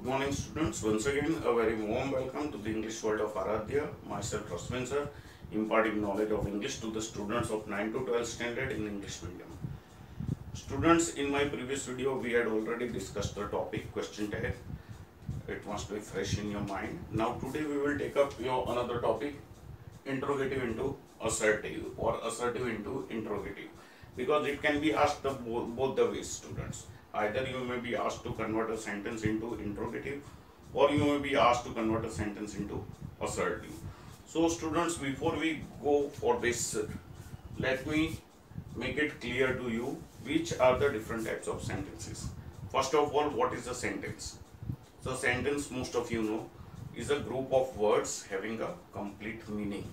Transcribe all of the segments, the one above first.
Good morning students, once again a very warm welcome to the English world of Aradhya. Myself Rasmin sir, imparting knowledge of English to the students of 9 to 12 standard in English medium. Students, in my previous video we had already discussed the topic question tag. It must be fresh in your mind. Now today we will take up another topic, interrogative into assertive or assertive into interrogative, because it can be asked both the ways, students. Either you may be asked to convert a sentence into interrogative, or you may be asked to convert a sentence into assertive. So students, before we go for this, let me make it clear to you which are the different types of sentences. First of all, what is a sentence? So sentence, most of you know, is a group of words having a complete meaning.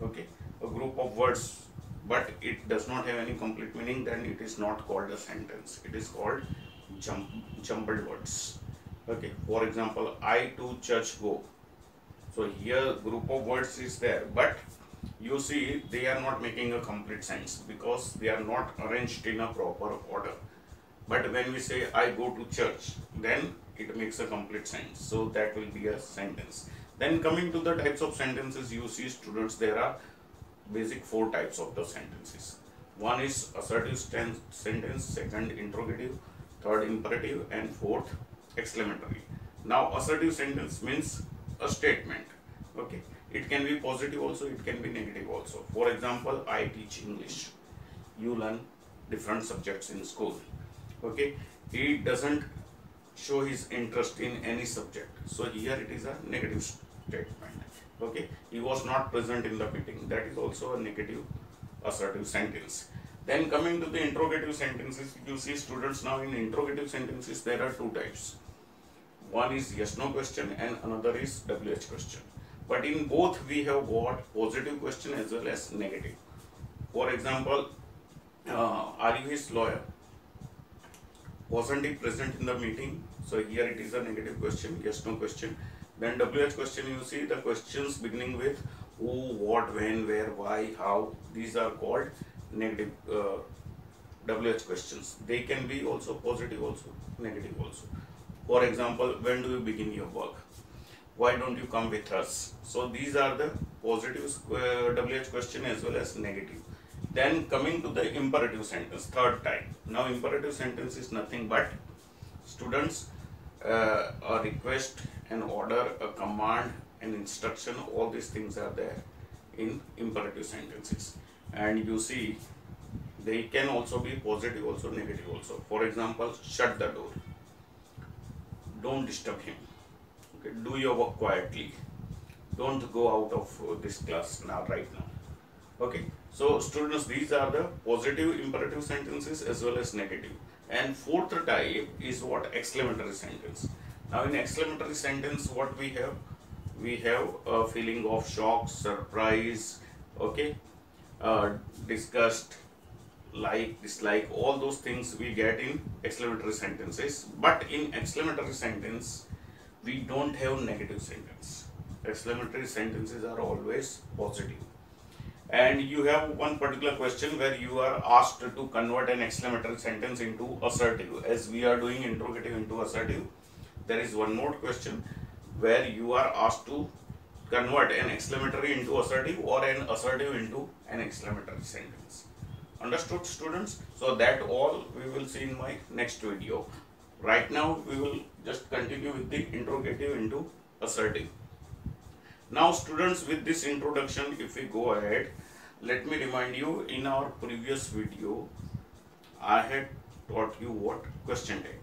Okay, a group of words, but it does not have any complete meaning, then it is not called a sentence. It is called jumbled words. Okay, for example, I to church go. So here group of words is there, but you see they are not making a complete sense because they are not arranged in a proper order. But when we say I go to church, then it makes a complete sense. So that will be a sentence. Then coming to the types of sentences, you see students, there are basic 4 types of the sentences. One is assertive sentence, second interrogative, third imperative, and fourth exclamatory. Now assertive sentence means a statement. Okay, it can be positive also, it can be negative also. For example, I teach English. You learn different subjects in school. Okay, he doesn't show his interest in any subject, so here it is a negative statement. Okay, he was not present in the meeting, that is also a negative assertive sentence. Then coming to the interrogative sentences, you see students, now in interrogative sentences there are 2 types. One is yes no question and another is WH question, but in both we have got positive question as well as negative. For example, are you his lawyer? Wasn't he present in the meeting? So here it is a negative question, yes no question. Then WH question, you see the questions beginning with who, what, when, where, why, how, these are called negative WH questions. They can be also positive also, negative also. For example, when do you begin your work? Why don't you come with us? So these are the positive WH question as well as negative. Then coming to the imperative sentence, third type. Now imperative sentence is nothing but, students, a request, an order, a command, an instruction, all these things are there in imperative sentences. And you see they can also be positive also, negative also. For example, shut the door, don't disturb him, okay, do your work quietly, don't go out of this class now, right now. Okay, so students, these are the positive imperative sentences as well as negative. And fourth type is what? Exclamatory sentence. Now in exclamatory sentence, what we have? We have a feeling of shock, surprise, okay, disgust, like, dislike, all those things we get in exclamatory sentences. But in exclamatory sentence, we don't have negative sentence. Exclamatory sentences are always positive. And you have one particular question where you are asked to convert an exclamatory sentence into assertive. As we are doing interrogative into assertive, there is one more question where you are asked to convert an exclamatory into assertive or an assertive into an exclamatory sentence. Understood, students? So that all we will see in my next video. Right now we will just continue with the interrogative into assertive. Now students, with this introduction, if we go ahead, let me remind you, in our previous video I had taught you what? Question tag.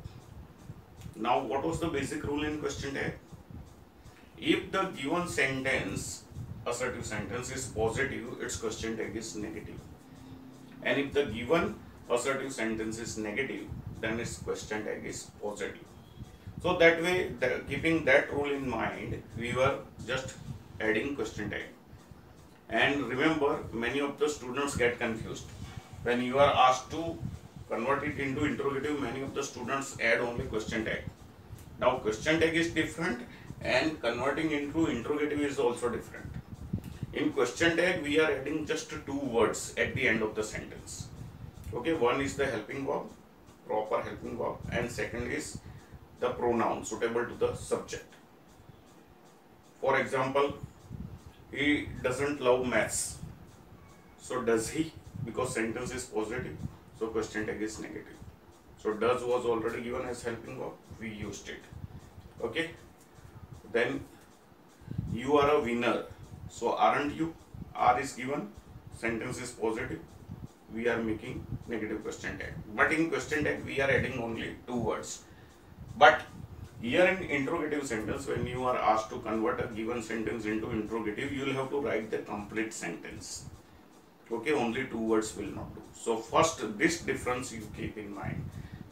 Now what was the basic rule in question tag? If the given sentence, assertive sentence, is positive, its question tag is negative. And if the given assertive sentence is negative, then its question tag is positive. So that way, keeping that rule in mind, we were just adding question tag. And remember, many of the students get confused. When you are asked to convert it into interrogative, many of the students add only question tag. Now question tag is different and converting into interrogative is also different. In question tag, we are adding just 2 words at the end of the sentence. Okay, one is the helping verb, proper helping verb, and second is the pronoun suitable to the subject. For example, he doesn't love maths. So does he? Because sentence is positive, so question tag is negative. So does was already given as helping verb, we used it. Okay. Then you are a winner. So aren't you? Are is given, sentence is positive, we are making negative question tag. But in question tag we are adding only 2 words. But here in interrogative sentence, when you are asked to convert a given sentence into interrogative, you will have to write the complete sentence. Okay, only 2 words will not do. So first this difference you keep in mind.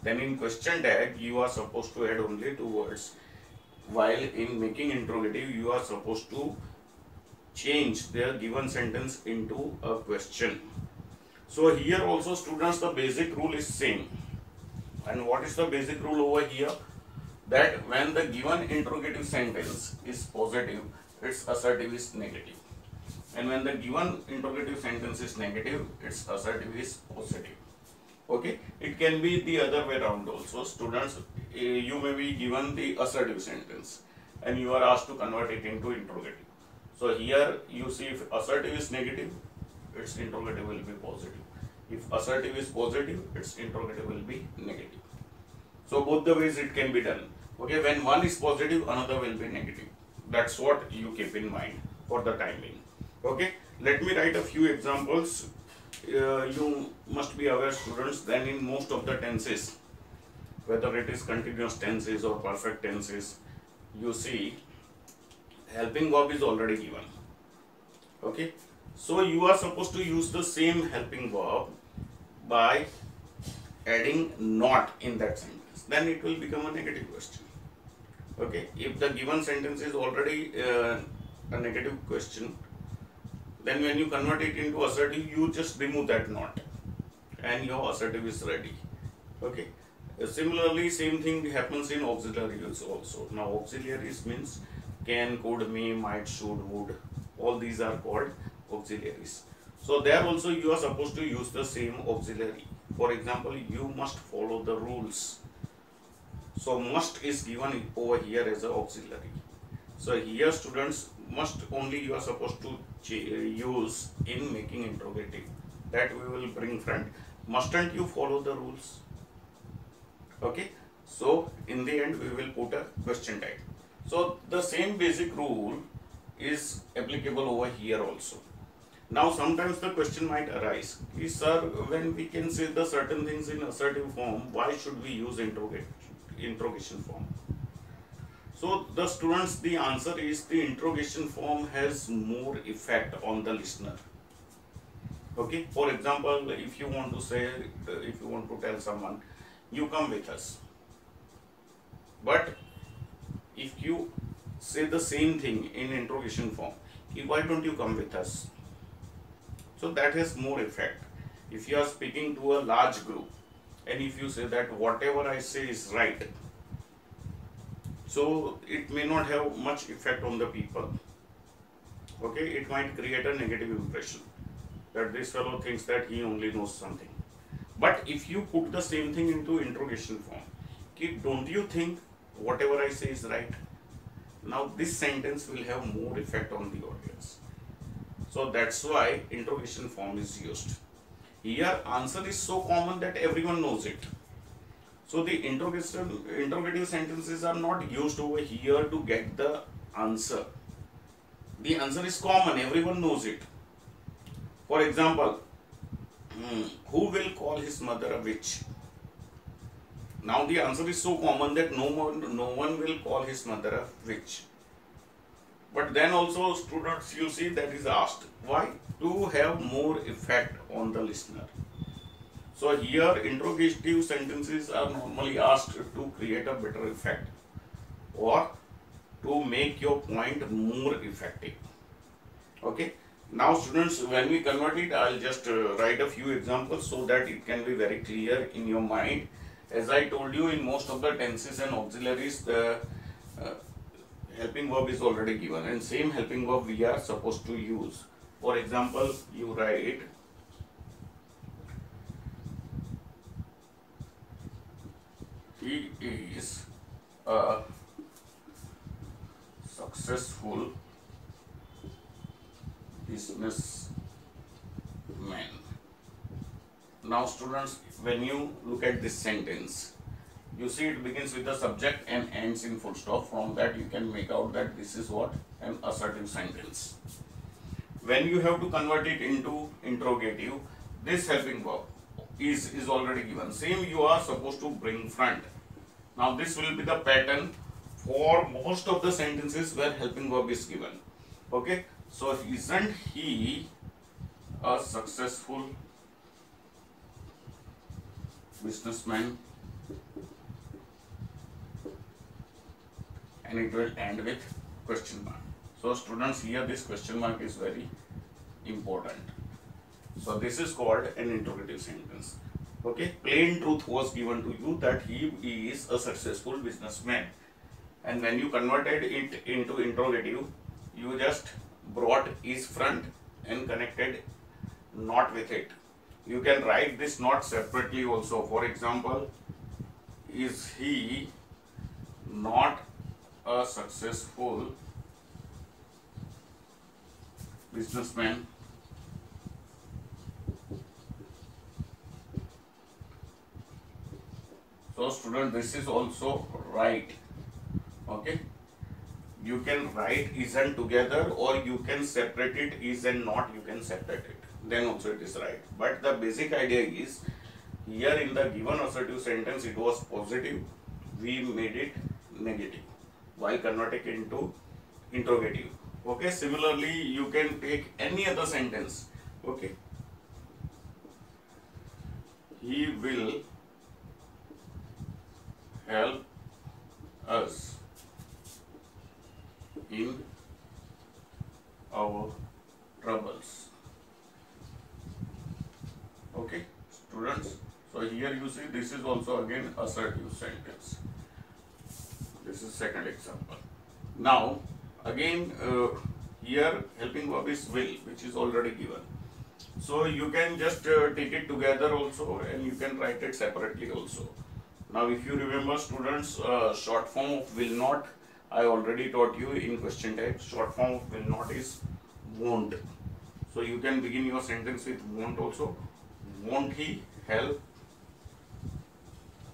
Then in question tag you are supposed to add only 2 words, while in making interrogative you are supposed to change the given sentence into a question. So here also students, the basic rule is same. And what is the basic rule over here? That when the given interrogative sentence is positive, its assertive is negative. And when the given interrogative sentence is negative, its assertive is positive. Okay, it can be the other way around also. Students, you may be given the assertive sentence and you are asked to convert it into interrogative. So here you see, if assertive is negative, its interrogative will be positive. If assertive is positive, its interrogative will be negative. So both the ways it can be done. Okay, when one is positive, another will be negative. That's what you keep in mind for the time being. Okay, let me write a few examples. You must be aware, students, then in most of the tenses, whether it is continuous tenses or perfect tenses, you see helping verb is already given. Okay, so you are supposed to use the same helping verb by adding not in that sentence. Then it will become a negative question. Okay, if the given sentence is already a negative question, then when you convert it into assertive, you just remove that not and your assertive is ready. Okay, similarly same thing happens in auxiliaries also. Now auxiliaries means can, could, may, might, should, would, all these are called auxiliaries. So there also you are supposed to use the same auxiliary. For example, you must follow the rules. So must is given over here as an auxiliary. So here students, must only you are supposed to use in making interrogative. That we will bring front. Mustn't you follow the rules? Okay. So in the end we will put a question tag. So the same basic rule is applicable over here also. Now sometimes the question might arise, sir, when we can say the certain things in assertive form, why should we use interrogation form? So the students, the answer is the interrogation form has more effect on the listener. Okay, for example, if you want to say, if you want to tell someone, you come with us. But if you say the same thing in interrogation form, why don't you come with us? So that has more effect. If you are speaking to a large group and if you say that whatever I say is right, so it may not have much effect on the people. Okay, it might create a negative impression that this fellow thinks that he only knows something. But if you put the same thing into interrogation form, don't you think whatever I say is right? Now this sentence will have more effect on the audience. So that's why interrogation form is used. Here answer is so common that everyone knows it. So the interrogative sentences are not used over here to get the answer. The answer is common, everyone knows it. For example, who will call his mother a witch? Now the answer is so common that no one will call his mother a witch. But then also students, you see, that is asked. Why? To have more effect on the listener. So here interrogative sentences are normally asked to create a better effect or to make your point more effective. Okay. Now students, when we convert it, I'll just write a few examples so that it can be very clear in your mind. As I told you, in most of the tenses and auxiliaries, the helping verb is already given and same helping verb we are supposed to use. For example, you write he is a successful businessman. Now students, when you look at this sentence, you see it begins with the subject and ends in full stop. From that you can make out that this is what? An assertive sentence. When you have to convert it into interrogative, this helping verb is already given. Same you are supposed to bring front. Now this will be the pattern for most of the sentences where helping verb is given. Okay, so isn't he a successful businessman? And it will end with question mark. So students, here this question mark is very important. So this is called an interrogative sentence. Okay, plain truth was given to you that he is a successful businessman, and when you converted it into interrogative, you just brought is front and connected not with it. You can write this not separately also. For example, is he not a successful businessman? So student, this is also right. Okay, you can write isn't together, or you can separate it, is and not, you can separate it, then also it is right. But the basic idea is, here in the given assertive sentence it was positive, we made it negative while converting it into interrogative. Okay, similarly you can take any other sentence. Okay, he will help us in our troubles. Okay students, so here you see this is also again assertive sentence. This is second example. Now again here helping verb is will, which is already given. So you can just take it together also, and you can write it separately also. Now if you remember students, short form of will not, I already taught you in question type. Short form of will not is won't. So you can begin your sentence with won't also. Won't he help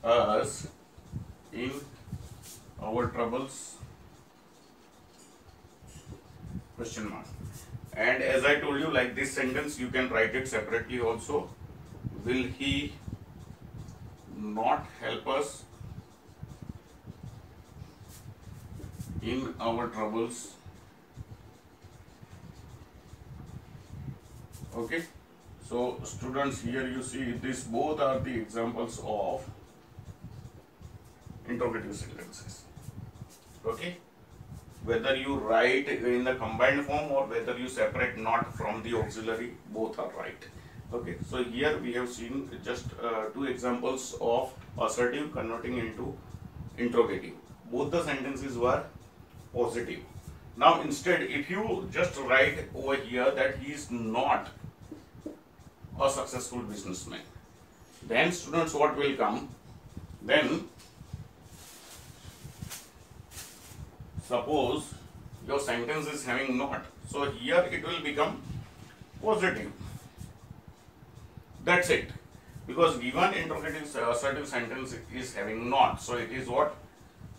us in our troubles? Question mark. And as I told you, like this sentence you can write it separately also. Will he not help us in our troubles? Okay, so students, here you see this, both are the examples of interrogative sentences. Okay, whether you write in the combined form or whether you separate not from the auxiliary, both are right. Okay, so here we have seen just two examples of assertive converting into interrogative. Both the sentences were positive. Now instead, if you just write over here that he is not a successful businessman, then students, what will come? Then suppose your sentence is having not, so here it will become positive. That's it, because given interrogative assertive sentence is having not, so it is what?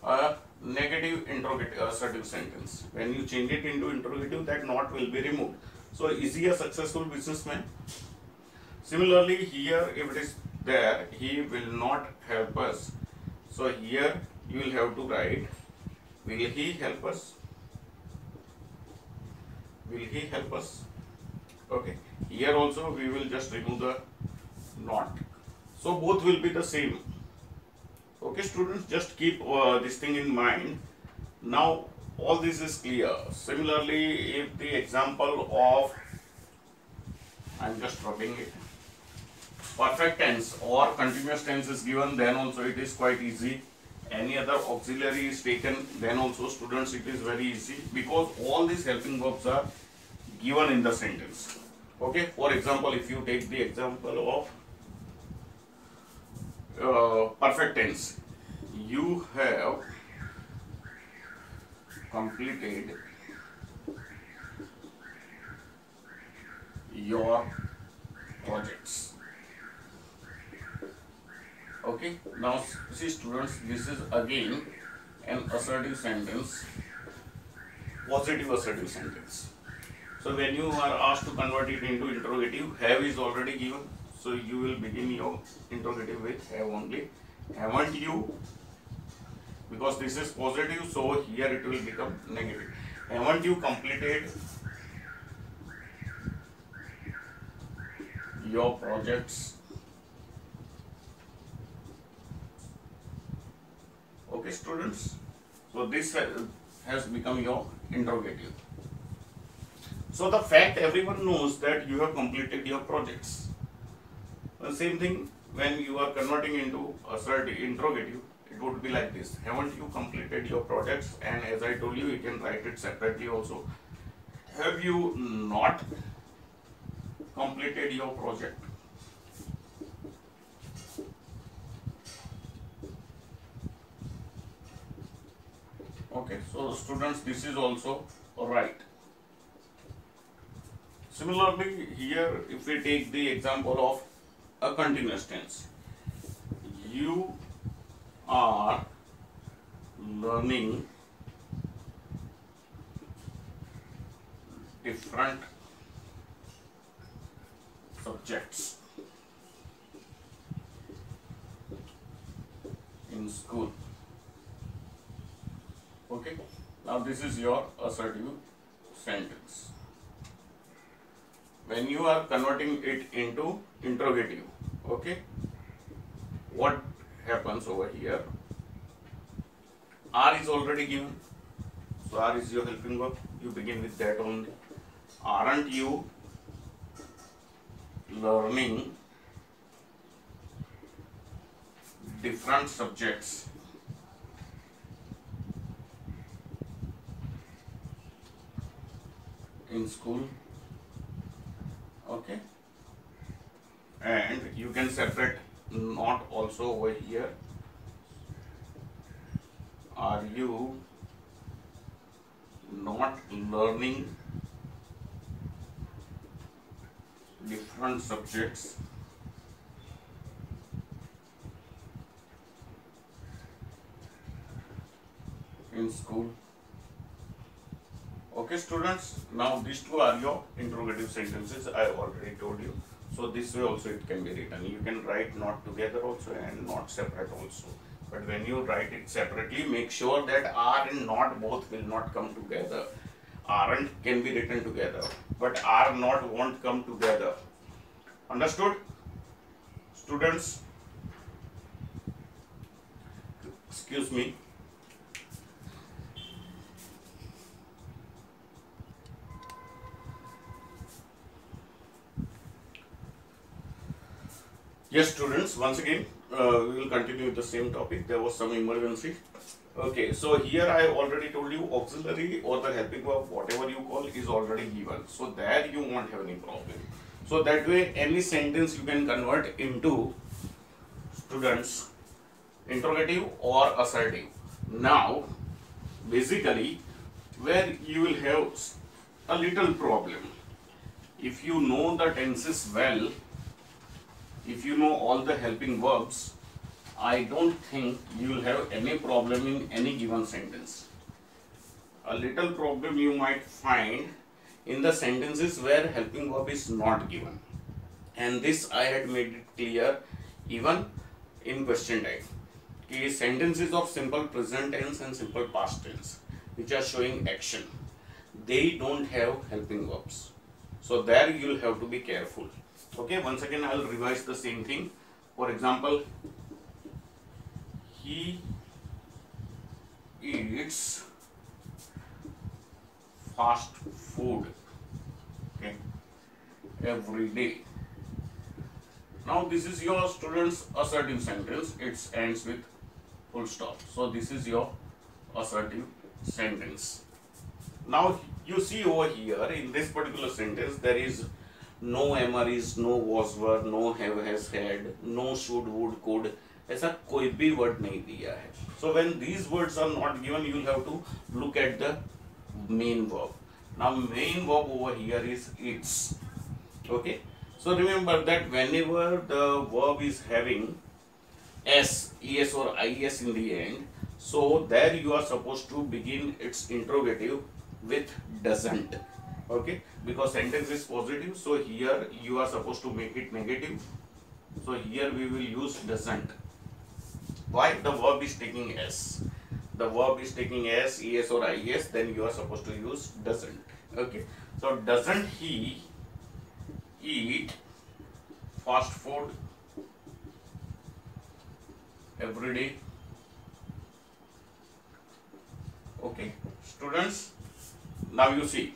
A negative interrogative assertive sentence. When you change it into interrogative, that not will be removed. So is he a successful businessman? Similarly here, if it is there, he will not help us, so here you will have to write will he help us? Will he help us? Okay, here also we will just remove the not, so both will be the same. Okay students, just keep this thing in mind. Now all this is clear. Similarly, if the example of, I am just dropping it, perfect tense or continuous tense is given, then also it is quite easy. Any other auxiliary is taken, then also students it is very easy, because all these helping verbs are given in the sentence. Okay, for example, if you take the example of perfect tense, you have completed your projects. Okay, now see students, this is again an assertive sentence, positive assertive sentence. So when you are asked to convert it into interrogative, have is already given. So you will begin your interrogative with have only. Haven't you? Because this is positive, so here it will become negative. Haven't you completed your projects? Okay, students. So this has become your interrogative. So the fact everyone knows that you have completed your projects. The same thing when you are converting into assertive interrogative, it would be like this. Haven't you completed your projects? And as I told you, you can write it separately also. Have you not completed your project? Okay, so students, this is also right. Similarly, here if we take the example of a continuous tense, you are learning different subjects in school. Okay, now this is your assertive sentence. When you are converting it into interrogative, okay, what happens over here? R is already given, so R is your helping verb. You begin with that only. Aren't you learning different subjects in school? Okay, and you can separate not also over here. Are you not learning different subjects in school? Okay, students, now these two are your interrogative sentences. I already told you. So this way also it can be written. You can write not together also and not separate also. But when you write it separately, make sure that are and not both will not come together. Aren't can be written together, but are not won't come together. Understood? Students, excuse me. Yes, students, once again, we will continue with the same topic. There was some emergency. Okay, so here I already told you auxiliary or the helping verb, whatever you call, is already given. So there you won't have any problem. So that way, any sentence you can convert into, students, interrogative or assertive. Now, basically, where you will have a little problem. If you know the tenses well, if you know all the helping verbs, I don't think you will have any problem in any given sentence. A little problem you might find in the sentences where helping verb is not given. And this I had made it clear even in question type. Sentences of simple present tense and simple past tense which are showing action, they don't have helping verbs. So there you will have to be careful. Okay, once again I will revise the same thing. For example, he eats fast food, okay, every day. Now this is your students' assertive sentence. It ends with full stop. So this is your assertive sentence. Now you see over here in this particular sentence there is no, am, is, no, was, were, no, have, has, had, no, should, would, could, ऐसा कोई भी word नहीं दिया है. So when these words are not given, you will have to look at the main verb. Now main verb over here is its. Okay, so remember that whenever the verb is having s, es or is in the end, so there you are supposed to begin its interrogative with doesn't. Okay, because sentence is positive, so here you are supposed to make it negative, so here we will use doesn't. Why? The verb is taking s, the verb is taking s, es or is, then you are supposed to use doesn't. Okay, so doesn't he eat fast food every day? Okay, students, now you see,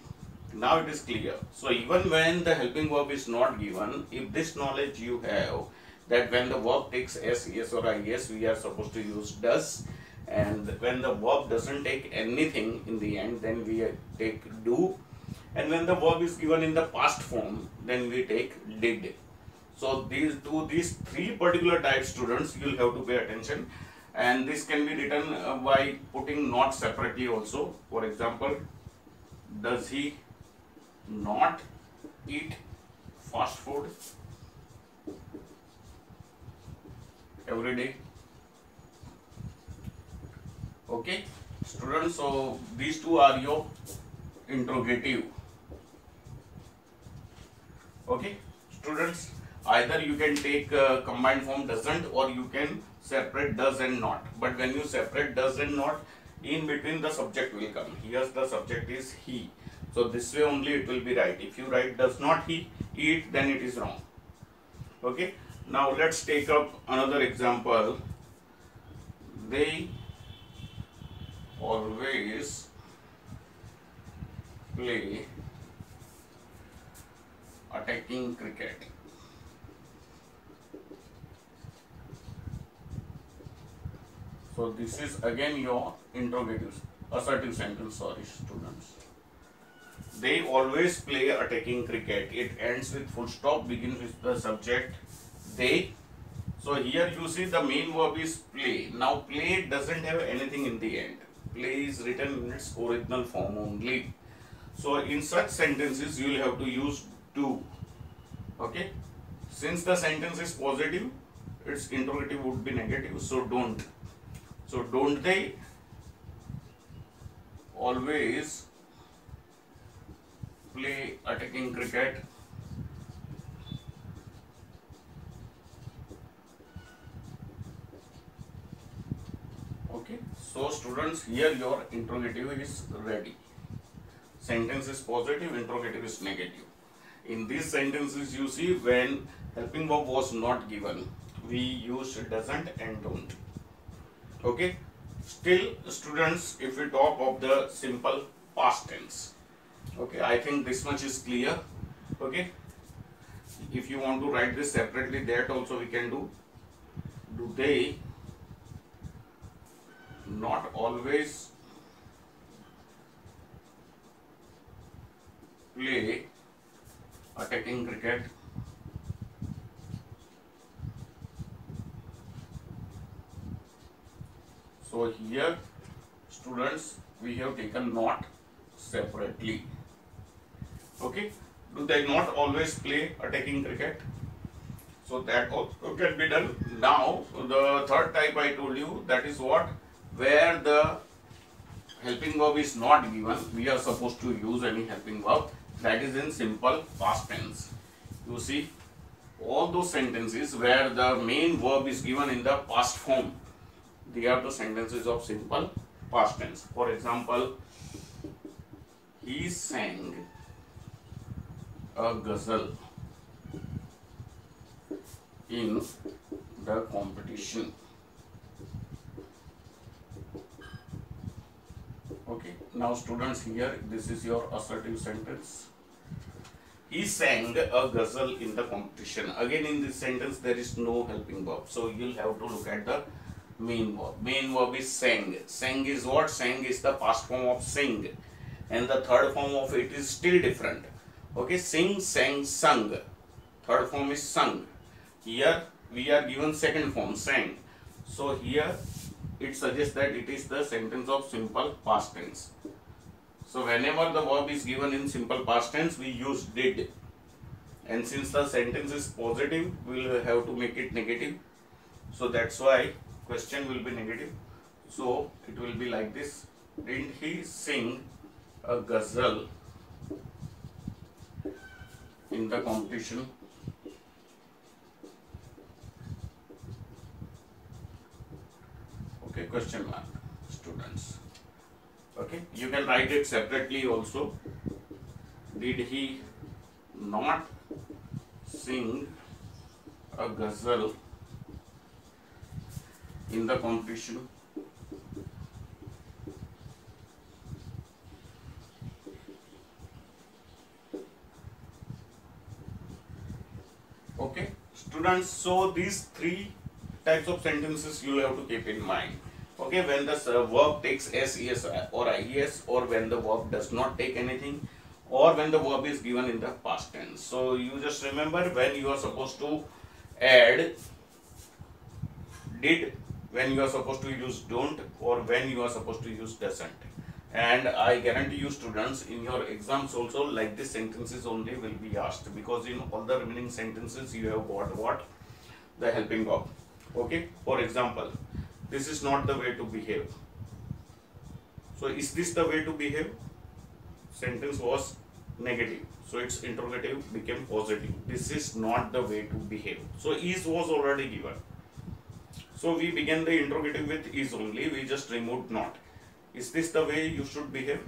now it is clear. So even when the helping verb is not given, if this knowledge you have that when the verb takes s, es or is, we are supposed to use does, and when the verb doesn't take anything in the end, then we take do, and when the verb is given in the past form, then we take did. So these three particular types, students, you will have to pay attention, and this can be written by putting not separately also. For example, does he not eat fast food every day? Okay, students, so these two are your interrogative. Okay, students, either you can take combined form doesn't, or you can separate does and not. But when you separate does and not, in between the subject will come. Here the subject is he, so this way only it will be right. If you write does not he eat, then it is wrong. Okay, now let's take up another example. They always play attacking cricket. So this is again your interrogative, assertive sentence. Sorry, students. They always play attacking cricket. It ends with full stop, begins with the subject they. So here you see the main verb is play. Now play doesn't have anything in the end. Play is written in its original form only. So in such sentences you will have to use do. Okay. Since the sentence is positive, its interrogative would be negative. So don't. So don't they always play attacking cricket? Okay, so students, here your interrogative is ready. Sentence is positive, interrogative is negative. In these sentences you see when helping verb was not given, we used doesn't and don't. Okay, still students, if we talk of the simple past tense, okay, I think this much is clear. Okay, if you want to write this separately, that also we can do. Do they not always play attacking cricket? So here students, we have taken not separately. Okay, do they not always play attacking cricket? So that also can be done. Now the third type I told you, that is what, where the helping verb is not given, we are supposed to use any helping verb, that is in simple past tense. You see, all those sentences where the main verb is given in the past form, they are the sentences of simple past tense. For example, he sang a ghazal in the competition. Okay, now students, here this is your assertive sentence. He sang a ghazal in the competition. Again, in this sentence there is no helping verb, so you'll have to look at the main verb. Main verb is sang. Sang is what? Sang is the past form of sing, and the third form of it is still different. Okay, sing, sang, sung. Third form is sung. Here we are given second form, sang. So here it suggests that it is the sentence of simple past tense. So whenever the verb is given in simple past tense, we use did. And since the sentence is positive, we will have to make it negative. So that's why question will be negative. So it will be like this. Didn't he sing a ghazal in the competition? Okay, question mark, students. Okay, you can write it separately also. Did he not sing a ghazal in the competition? Okay, students, so these three types of sentences you have to keep in mind. Okay, when the verb takes s, es or ies, or when the verb does not take anything, or when the verb is given in the past tense. So you just remember when you are supposed to add did, when you are supposed to use don't, or when you are supposed to use doesn't. And I guarantee you students, in your exams also like this sentences only will be asked, because in all the remaining sentences you have got what? The helping verb. Okay, for example, this is not the way to behave. So is this the way to behave? Sentence was negative, so its interrogative became positive. This is not the way to behave. So is was already given. So we began the interrogative with is only, we just removed not. Is this the way you should behave?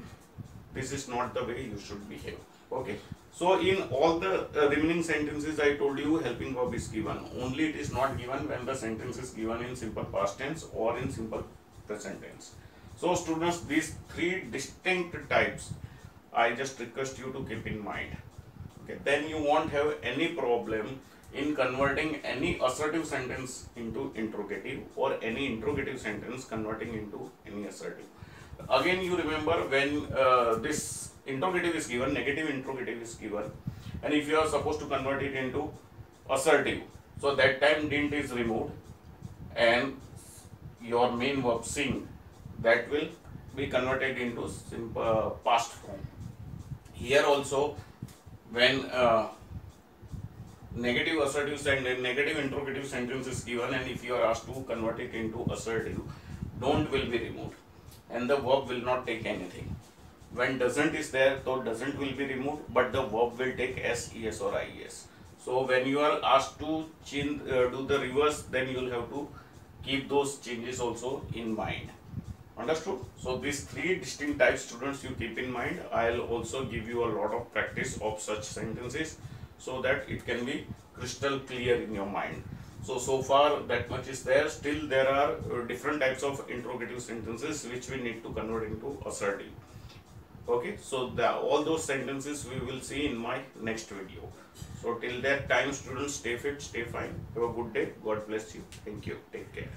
This is not the way you should behave. Okay. So in all the remaining sentences I told you helping verb is given. Only it is not given when the sentence is given in simple past tense or in simple present tense. So students, these three distinct types I just request you to keep in mind. Okay. Then you won't have any problem in converting any assertive sentence into interrogative, or any interrogative sentence converting into any assertive. Again, you remember when this interrogative is given, negative interrogative is given, and if you are supposed to convert it into assertive, so that time didn't is removed, and your main verb sing, that will be converted into simple past form. Here also, when negative assertive sentence, negative interrogative sentence is given, and if you are asked to convert it into assertive, don't will be removed, and the verb will not take anything. When doesn't is there, so doesn't will be removed, but the verb will take s, es or ies. So when you are asked to change, do the reverse, then you will have to keep those changes also in mind. Understood? So these three distinct types, students, you keep in mind. I'll also give you a lot of practice of such sentences, so that it can be crystal clear in your mind. So far that much is there. Still there are different types of interrogative sentences which we need to convert into assertive. Okay, so all those sentences we will see in my next video. So till that time, students, stay fit, stay fine. Have a good day. God bless you. Thank you. Take care.